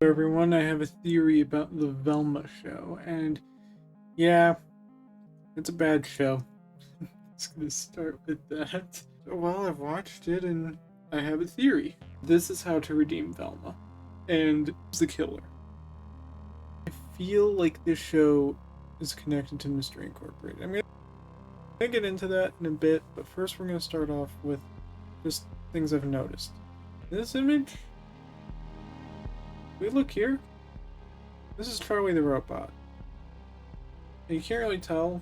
Everyone, I have a theory about the Velma show, and yeah, it's a bad show. Just gonna start with that. Well, I've watched it, and I have a theory. This is how to redeem Velma, and the killer. I feel like this show is connected to Mystery Incorporated. I'm gonna get into that in a bit, but first we're gonna start off with just things I've noticed. This image, we look here. This is Charlie the Robot. You can't really tell,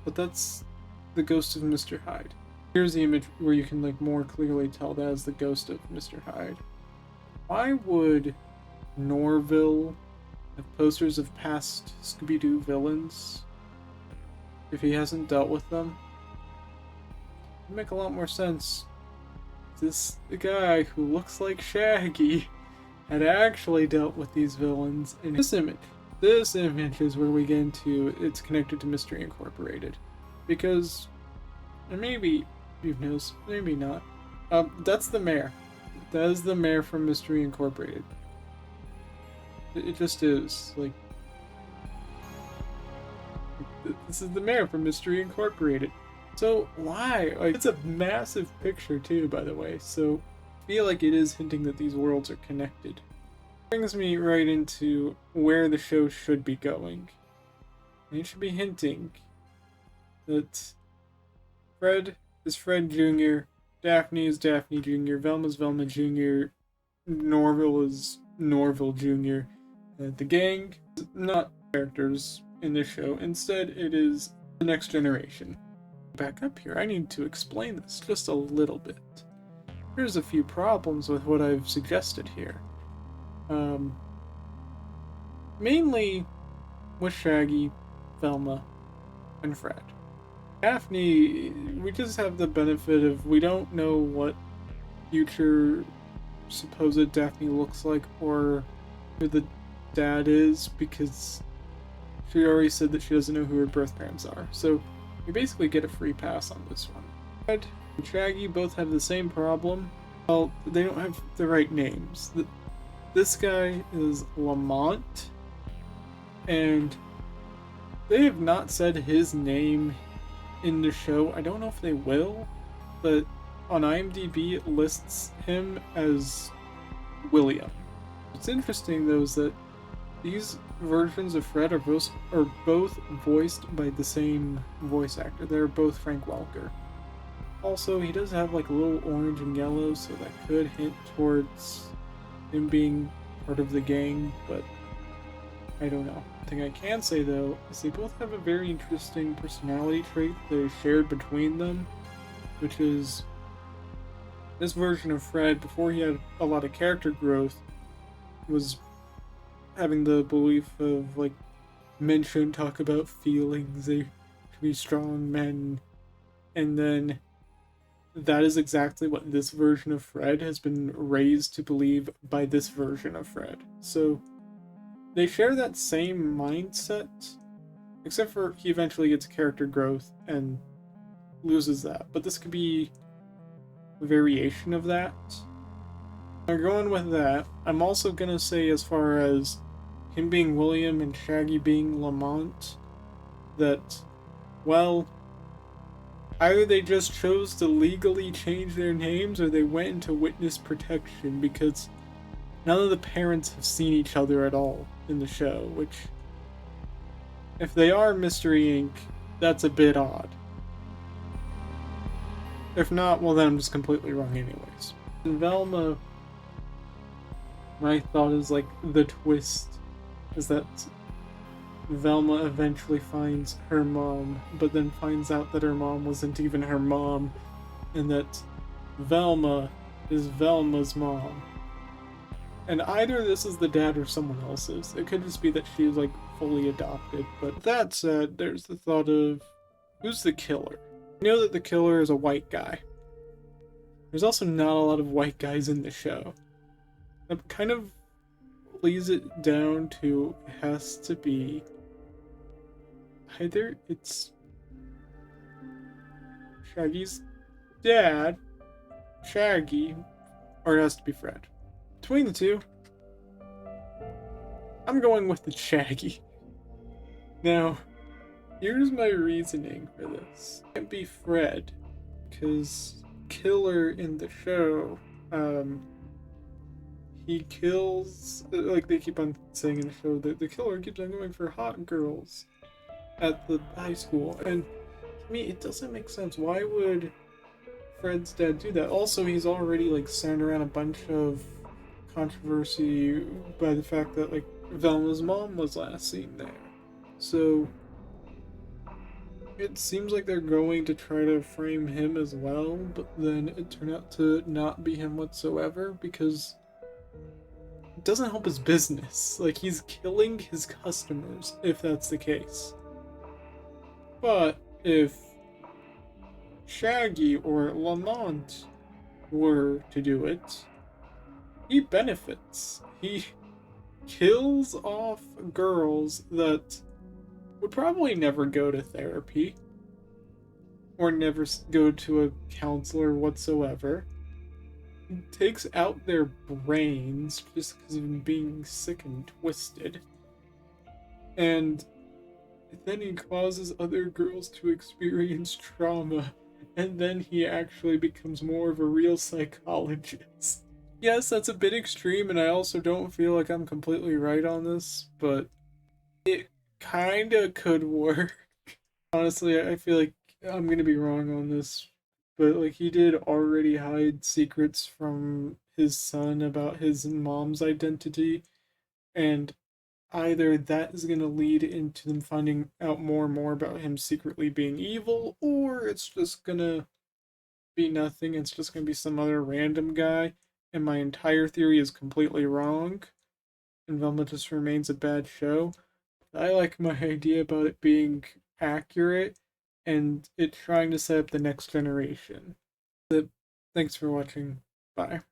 but that's the ghost of Mr. Hyde. Here's the image where you can more clearly tell that is the ghost of Mr. Hyde. Why would Norville have posters of past Scooby-Doo villains if he hasn't dealt with them? It'd make a lot more sense. The guy who looks like Shaggy had actually dealt with these villains in this image. This image is where we get into it's connected to Mystery Incorporated. Because, and maybe you've noticed, maybe not. That's the mayor. That is the mayor from Mystery Incorporated. It just is. This is the mayor from Mystery Incorporated. So why? It's a massive picture too, by the way. So I feel like it is hinting that these worlds are connected. Brings me right into where the show should be going. And it should be hinting that Fred is Fred Jr., Daphne is Daphne Jr., Velma's Velma Jr., Norville is Norville Jr. The gang is not characters in this show. Instead, it is the next generation. Back up here, I need to explain this just a little bit. There's a few problems with what I've suggested here. Mainly with Shaggy, Velma, and Fred. Daphne, we just have the benefit of we don't know what future supposed Daphne looks like or who the dad is because she already said that she doesn't know who her birth parents are. So we basically get a free pass on this one. Fred and Shaggy both have the same problem. Well, they don't have the right names. This guy is Lamont, and they have not said his name in the show. I don't know if they will, but on IMDb it lists him as William. What's interesting though is that these versions of Fred are both voiced by the same voice actor. They're both Frank Welker. Also, he does have a little orange and yellow, so that could hint towards him being part of the gang, but I don't know. The thing I can say though is they both have a very interesting personality trait that is shared between them, which is this version of Fred, before he had a lot of character growth, was having the belief of men shouldn't talk about feelings, they should be strong men, and then that is exactly what this version of Fred has been raised to believe by this version of Fred. So they share that same mindset, except for he eventually gets character growth and loses that. But this could be a variation of that. Now, going with that, I'm also gonna say, as far as him being William and Shaggy being Lamont, that, well, either they just chose to legally change their names or they went into witness protection because none of the parents have seen each other at all in the show, which, if they are Mystery Inc., that's a bit odd. If not, well then I'm just completely wrong anyways. And Velma, my thought is the twist is that Velma eventually finds her mom, but then finds out that her mom wasn't even her mom, and that Velma is Velma's mom. And either this is the dad or someone else's. It could just be that she's fully adopted. But that said, there's the thought of who's the killer? We know that the killer is a white guy. There's also not a lot of white guys in the show. That kind of leads it down to it has to be either it's Shaggy's dad, Shaggy, or it has to be Fred. Between the two, I'm going with the Shaggy. Now, here's my reasoning for this. It can't be Fred, because Killer in the show, he kills, like they keep on saying in the show, that the killer keeps on going for hot girls at the high school. And to me, it doesn't make sense. Why would Fred's dad do that? Also, he's already like centered around a bunch of controversy by the fact that like Velma's mom was last seen there. So it seems like they're going to try to frame him as well, but then it turned out to not be him whatsoever because it doesn't help his business. Like, he's killing his customers if that's the case. But if Shaggy or Lamont were to do it, he benefits. He kills off girls that would probably never go to therapy or never go to a counselor whatsoever. He takes out their brains just because of them being sick and twisted. And then he causes other girls to experience trauma. And then he actually becomes more of a real psychologist. Yes, that's a bit extreme, and I also don't feel like I'm completely right on this, but it kinda could work. Honestly, I feel like I'm gonna be wrong on this, but like he did already hide secrets from his son about his mom's identity, and either that is gonna lead into them finding out more and more about him secretly being evil, or it's just gonna be nothing, it's just gonna be some other random guy, and my entire theory is completely wrong, and Velma just remains a bad show. I like my idea about it being accurate and it trying to set up the next generation. Thanks for watching. Bye.